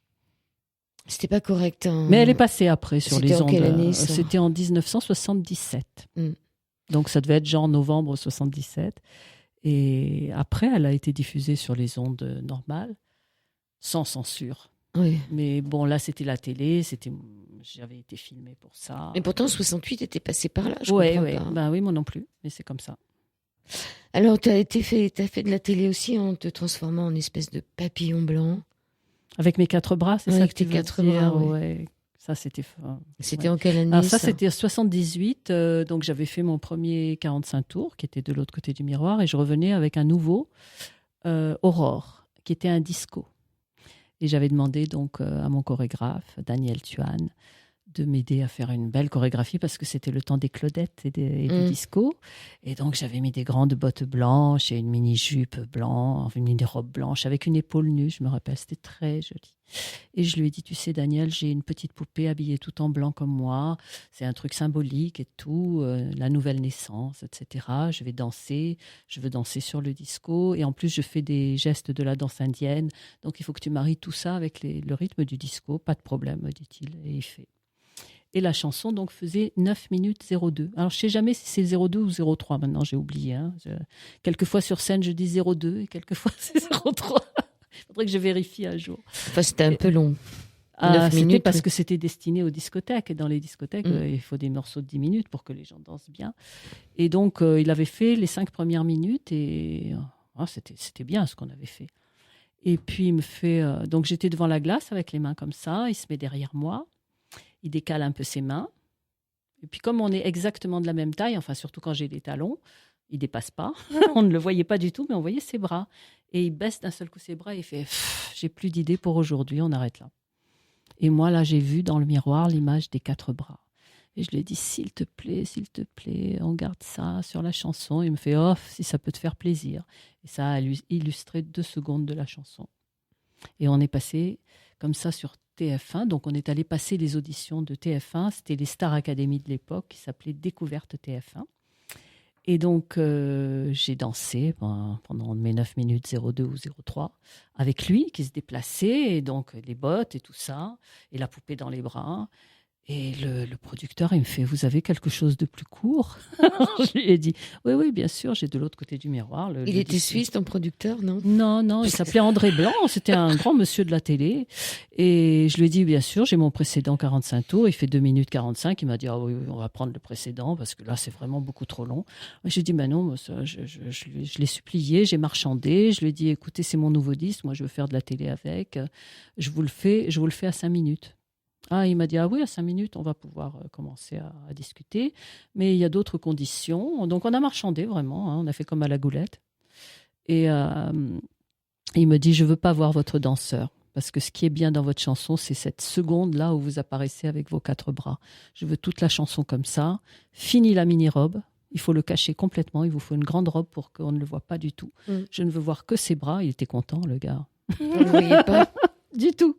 C'était pas correct. Hein. Mais elle est passée après sur les ondes. C'était en quelle année, ça ? C'était en 1977. Donc ça devait être genre novembre 77. Et après, elle a été diffusée sur les ondes normales, sans censure. Oui. Mais bon, là, c'était la télé, j'avais été filmée pour ça. Mais pourtant, 68 était passé par là, je comprends pas. Ben oui, moi non plus, mais c'est comme ça. Alors, t'as fait de la télé aussi en te transformant en espèce de papillon blanc. Avec mes 4 bras, c'est ça que tu veux dire ? Avec tes 4 bras, ouais. Ça, c'était... C'était en quelle année ? Alors ça, c'était 78. Donc, j'avais fait mon premier 45 tours, qui était de l'autre côté du miroir, et je revenais avec un nouveau, Aurore, qui était un disco. Et j'avais demandé donc à mon chorégraphe, Daniel Tuan, de m'aider à faire une belle chorégraphie parce que c'était le temps des Claudettes et du disco. Et donc, j'avais mis des grandes bottes blanches et une mini-jupe blanche, une mini-robe blanche avec une épaule nue, je me rappelle, c'était très joli. Et je lui ai dit, tu sais, Daniel, j'ai une petite poupée habillée tout en blanc comme moi. C'est un truc symbolique et tout, la nouvelle naissance, etc. Je vais danser, je veux danser sur le disco. Et en plus, je fais des gestes de la danse indienne. Donc, il faut que tu maries tout ça avec le rythme du disco. Pas de problème, me dit-il. Et il fait. Et la chanson donc faisait 9 minutes 02. Alors je ne sais jamais si c'est 02 ou 03 maintenant, j'ai oublié. Hein. Quelquefois sur scène je dis 02 et quelquefois c'est 03. Il faudrait que je vérifie un jour. Enfin, c'était un peu long. 9 minutes parce que c'était destiné aux discothèques. Et dans les discothèques, il faut des morceaux de 10 minutes pour que les gens dansent bien. Et donc il avait fait les 5 premières minutes et c'était bien ce qu'on avait fait. Et puis il me fait... donc j'étais devant la glace avec les mains comme ça, il se met derrière moi. Il décale un peu ses mains. Et puis, comme on est exactement de la même taille, enfin, surtout quand j'ai des talons, il ne dépasse pas. On ne le voyait pas du tout, mais on voyait ses bras. Et il baisse d'un seul coup ses bras et il fait « J'ai plus d'idées pour aujourd'hui, on arrête là. » Et moi, là, j'ai vu dans le miroir l'image des 4 bras. Et je lui ai dit « S'il te plaît, on garde ça sur la chanson. » Il me fait « Oh, si ça peut te faire plaisir. » Et ça a illustré 2 secondes de la chanson. Et on est passé comme ça sur TF1. Donc, on est allé passer les auditions de TF1. C'était les Star Academy de l'époque qui s'appelait Découverte TF1. Et donc, j'ai dansé pendant mes 9 minutes 02 ou 03 avec lui qui se déplaçait. Et donc, les bottes et tout ça. Et la poupée dans les bras. Et le producteur, il me fait « Vous avez quelque chose de plus court ?» Je lui ai dit « Oui, bien sûr, j'ai de l'autre côté du miroir. » Il était suisse, ton producteur, non ? Non, il s'appelait André Blanc. C'était un grand monsieur de la télé. Et je lui ai dit « Bien sûr, j'ai mon précédent 45 tours. Il fait 2 minutes 45. » Il m'a dit « Ah oui, on va prendre le précédent parce que là, c'est vraiment beaucoup trop long. » J'ai dit « Ben non, ça, je l'ai supplié, j'ai marchandé. Je lui ai dit « Écoutez, c'est mon nouveau disque. Moi, je veux faire de la télé avec. Je vous le fais à 5 minutes. » Ah, il m'a dit, ah oui, à 5 minutes, on va pouvoir commencer à discuter. Mais il y a d'autres conditions. Donc, on a marchandé vraiment. Hein, on a fait comme à la goulette. Et il me dit, je ne veux pas voir votre danseur. Parce que ce qui est bien dans votre chanson, c'est cette seconde-là où vous apparaissez avec vos 4 bras. Je veux toute la chanson comme ça. Fini la mini-robe. Il faut le cacher complètement. Il vous faut une grande robe pour qu'on ne le voit pas du tout. Je ne veux voir que ses bras. Il était content, le gars. Vous ne le voyez pas du tout.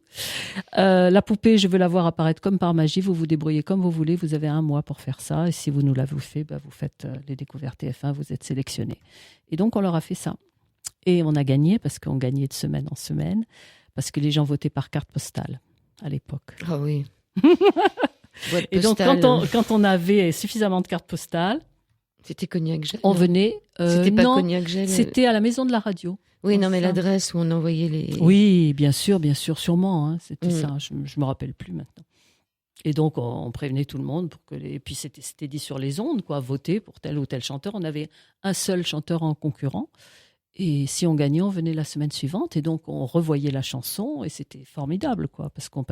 La poupée, je veux la voir apparaître comme par magie. Vous vous débrouillez comme vous voulez. Vous avez 1 mois pour faire ça. Et si vous nous l'avez fait, vous faites les découvertes TF1. Vous êtes sélectionnés. Et donc, on leur a fait ça. Et on a gagné parce qu'on gagnait de semaine en semaine. Parce que les gens votaient par carte postale à l'époque. Ah oui. Et donc, quand on avait suffisamment de cartes postales, c'était Cognac Gel. On venait. C'était pas Cognac Gel. C'était à la maison de la radio. Oui, non, mais l'adresse où on envoyait les... Oui, bien sûr, sûrement. Hein, c'était ça, je ne me rappelle plus maintenant. Et donc, on prévenait tout le monde pour que et puis c'était dit sur les ondes, quoi, voter pour tel ou tel chanteur. On avait un seul chanteur en concurrent. Et si on gagnait, on venait la semaine suivante. Et donc, on revoyait la chanson et c'était formidable, quoi, parce qu'on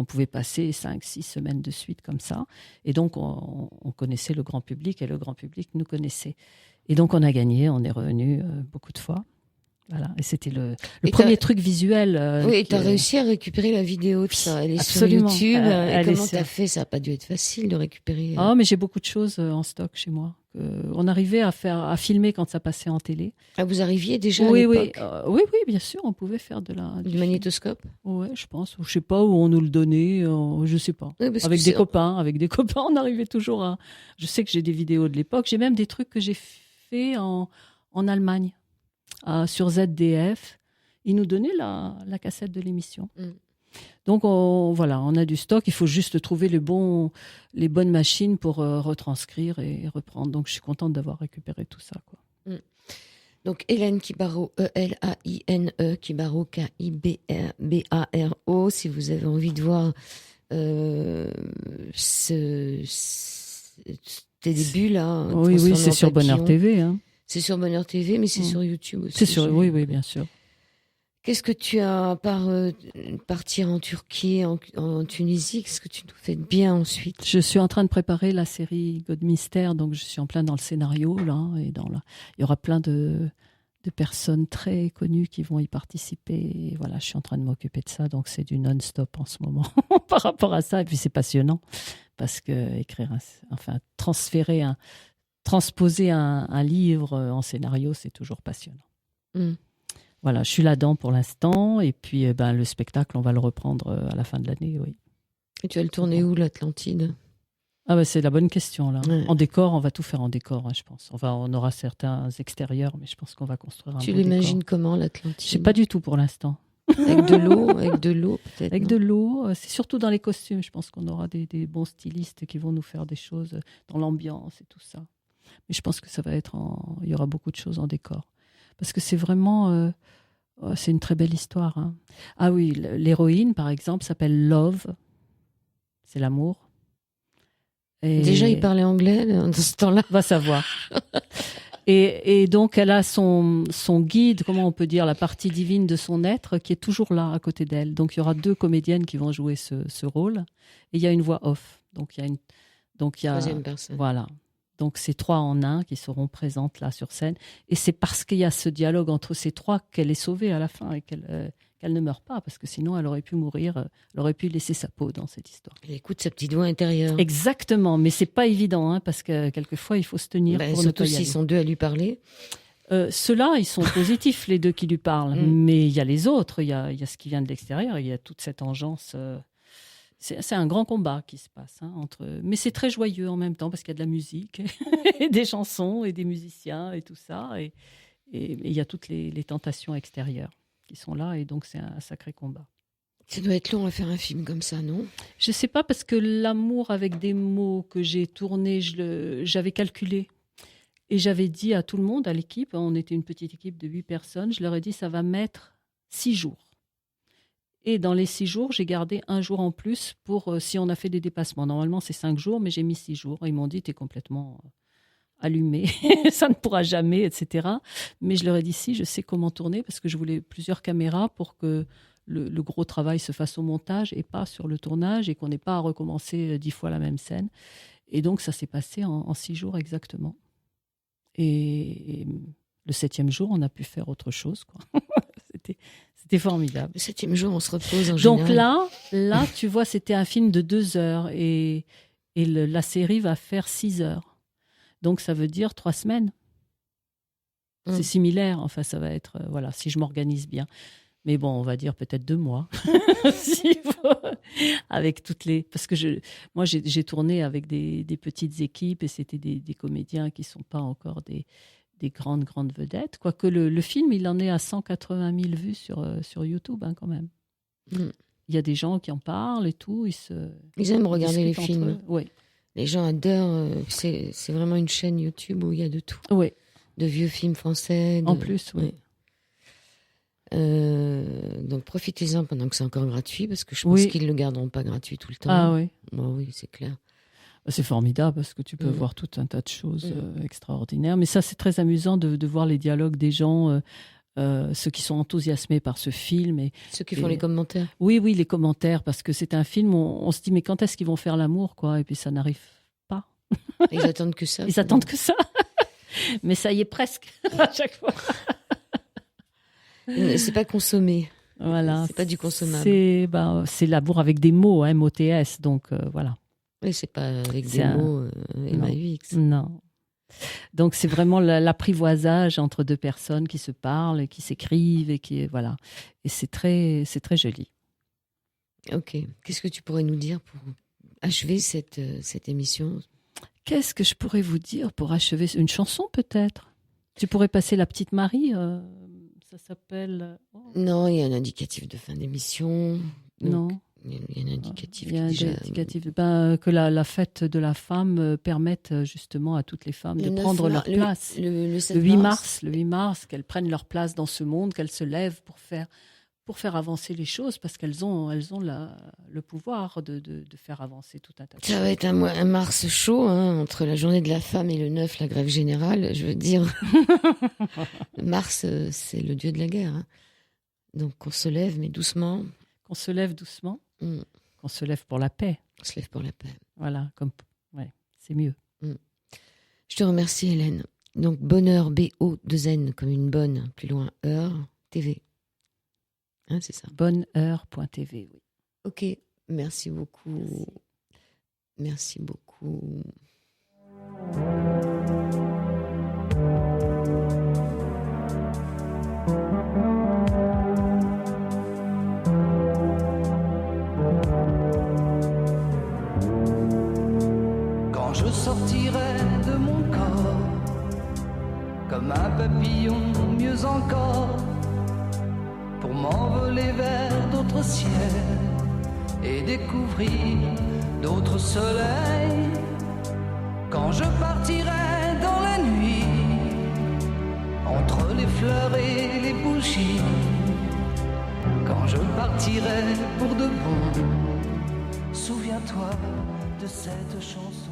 pouvait passer 5, 6 semaines de suite comme ça. Et donc, on connaissait le grand public et le grand public nous connaissait. Et donc, on a gagné, on est revenu beaucoup de fois. Voilà. Et c'était le premier truc visuel. Oui, et tu as réussi à récupérer la vidéo de ça. Elle est absolument. sur YouTube. Et comment tu as fait? Ça n'a pas dû être facile de récupérer. Ah, mais j'ai beaucoup de choses en stock chez moi. On arrivait à filmer quand ça passait en télé. Ah, vous arriviez déjà à oui, l'époque? Oui, bien sûr, on pouvait faire du magnétoscope. Oui, je pense. Je sais pas où on nous le donnait, je sais pas. Oui, avec des copains, on arrivait toujours à. Je sais que j'ai des vidéos de l'époque. J'ai même des trucs que j'ai fait en Allemagne, sur ZDF. Ils nous donnaient la cassette de l'émission. Donc voilà, on a du stock. Il faut juste trouver les bonnes machines pour retranscrire et reprendre. Donc je suis contente d'avoir récupéré tout ça, quoi. Donc Hélène Kibaro, E-L-A-I-N-E, Kibaro, K-I-B-A-R-O. Si vous avez envie de voir tes débuts là. Oui, c'est sur Bonheur TV. Hein. C'est sur Bonheur TV, mais c'est sur YouTube aussi. Oui, bien sûr. Qu'est-ce que tu as, à part partir en Turquie, en Tunisie, qu'est-ce que tu nous fais de bien ensuite? Je suis en train de préparer la série God Mystère, donc je suis en plein dans le scénario, là, et il y aura plein de personnes très connues qui vont y participer. Et voilà, je suis en train de m'occuper de ça, donc c'est du non-stop en ce moment par rapport à ça. Et puis c'est passionnant, parce que transposer un livre en scénario, c'est toujours passionnant. Voilà, je suis là-dedans pour l'instant. Et puis, le spectacle, on va le reprendre à la fin de l'année, oui. Et tu vas le tourner où, l'Atlantide? C'est la bonne question, là. Ouais. En décor, on va tout faire en décor, hein, je pense. On aura certains extérieurs, mais je pense qu'on va construire un Tu l'imagines comment, l'Atlantide? Je ne sais pas du tout pour l'instant. Avec de l'eau peut-être? Avec de l'eau, c'est surtout dans les costumes. Je pense qu'on aura des bons stylistes qui vont nous faire des choses dans l'ambiance et tout ça. Mais je pense que ça va être il y aura beaucoup de choses en décor. Parce que c'est vraiment... c'est une très belle histoire. Hein. Ah oui, l'héroïne, par exemple, s'appelle Love. C'est l'amour. Et... Déjà, il parlait anglais dans ce temps-là. Va savoir. et donc, elle a son guide, comment on peut dire, la partie divine de son être, qui est toujours là, à côté d'elle. Donc, il y aura 2 comédiennes qui vont jouer ce rôle. Et il y a une voix off. Donc, il y a troisième personne. Voilà. Donc, c'est 3 en 1 qui seront présentes là sur scène. Et c'est parce qu'il y a ce dialogue entre ces 3 qu'elle est sauvée à la fin et qu'elle ne meurt pas. Parce que sinon, elle aurait pu mourir, elle aurait pu laisser sa peau dans cette histoire. Elle écoute sa petite voix intérieure. Exactement, mais c'est pas évident, hein, parce que quelquefois, il faut se tenir pour ne pas y aller. Surtout s'ils sont 2 à lui parler. Ceux-là, ils sont positifs, les 2 qui lui parlent. Mais il y a les autres, il y a ce qui vient de l'extérieur, il y a toute cette engeance... C'est un grand combat qui se passe mais c'est très joyeux en même temps parce qu'il y a de la musique et des chansons et des musiciens et tout ça et il y a toutes les tentations extérieures qui sont là et donc c'est un sacré combat. Ça doit être long à faire un film comme ça, non? Je sais pas parce que l'amour avec des mots que j'ai tourné, j'avais calculé et j'avais dit à tout le monde, à l'équipe, on était une petite équipe de 8 personnes, je leur ai dit ça va mettre 6 jours. Et dans les 6 jours, j'ai gardé 1 jour en plus pour si on a fait des dépassements. Normalement, c'est 5 jours, mais j'ai mis 6 jours. Ils m'ont dit, t'es complètement allumé, ça ne pourra jamais, etc. Mais je leur ai dit, si, je sais comment tourner parce que je voulais plusieurs caméras pour que le gros travail se fasse au montage et pas sur le tournage et qu'on n'ait pas à recommencer 10 fois la même scène. Et donc, ça s'est passé en 6 jours exactement. Et le 7e jour, on a pu faire autre chose, quoi. C'était formidable. Le 7e jour, on se repose en général. Donc là, tu vois, c'était un film de 2 heures et la série va faire 6 heures. Donc, ça veut dire 3 semaines. C'est similaire. Enfin, ça va être, si je m'organise bien. Mais bon, on va dire peut-être 2 mois. Avec parce que moi, j'ai tourné avec des petites équipes et c'était des comédiens qui ne sont pas encore des grandes vedettes. Quoique le film, il en est à 180 000 vues sur YouTube, quand même. Il y a des gens qui en parlent et tout. Ils aiment regarder les films. Oui. Les gens adorent. C'est vraiment une chaîne YouTube où il y a de tout. Oui. De vieux films français. En plus, oui. Donc Donc profitez-en pendant que c'est encore gratuit, parce que je pense qu'ils ne le garderont pas gratuit tout le temps. Ah oui. Oui, c'est clair. C'est formidable parce que tu peux voir tout un tas de choses extraordinaires. Mais ça, c'est très amusant de voir les dialogues des gens, ceux qui sont enthousiasmés par ce film. Ceux qui font les commentaires. Oui, les commentaires, parce que c'est un film où on se dit, mais quand est-ce qu'ils vont faire l'amour, quoi ? Et puis ça n'arrive pas. Ils attendent que ça. Ils attendent que ça. Mais ça y est presque à chaque fois. C'est pas consommé. Voilà. C'est pas du consommable. C'est l'amour avec des mots, MOTS, donc voilà. Oui, c'est pas avec des mots MAUX. Non. Donc c'est vraiment l'apprivoisage entre deux personnes qui se parlent et qui s'écrivent et voilà. Et c'est très joli. Ok. Qu'est-ce que tu pourrais nous dire pour achever cette émission ? Qu'est-ce que je pourrais vous dire pour achever une chanson peut-être ? Tu pourrais passer La Petite Marie. Ça s'appelle. Non, il y a un indicatif de fin d'émission. Non. Il y a un indicatif. Que la fête de la femme permette justement à toutes les femmes de prendre leur place. Le 8 mars, qu'elles prennent leur place dans ce monde, qu'elles se lèvent pour faire avancer les choses, parce qu'elles ont le pouvoir de faire avancer tout un tas de choses. Ça va être un mars chaud, hein, entre la journée de la femme et le 9, la grève générale. Je veux dire, Mars, c'est le dieu de la guerre. Hein. Donc on se lève, mais doucement. Qu'on se lève doucement. Qu'on se lève pour la paix. On se lève pour la paix. Voilà, c'est mieux. Je te remercie, Hélène. Donc, Bonheur, BO2N, comme une bonne, plus loin, heure, TV. Hein, c'est ça. Bonheur.tv, oui. Ok, merci beaucoup. Merci beaucoup. Je sortirai de mon corps comme un papillon, mieux encore, pour m'envoler vers d'autres ciels et découvrir d'autres soleils. Quand je partirai dans la nuit, entre les fleurs et les bougies, quand je partirai pour de bon, souviens-toi de cette chanson.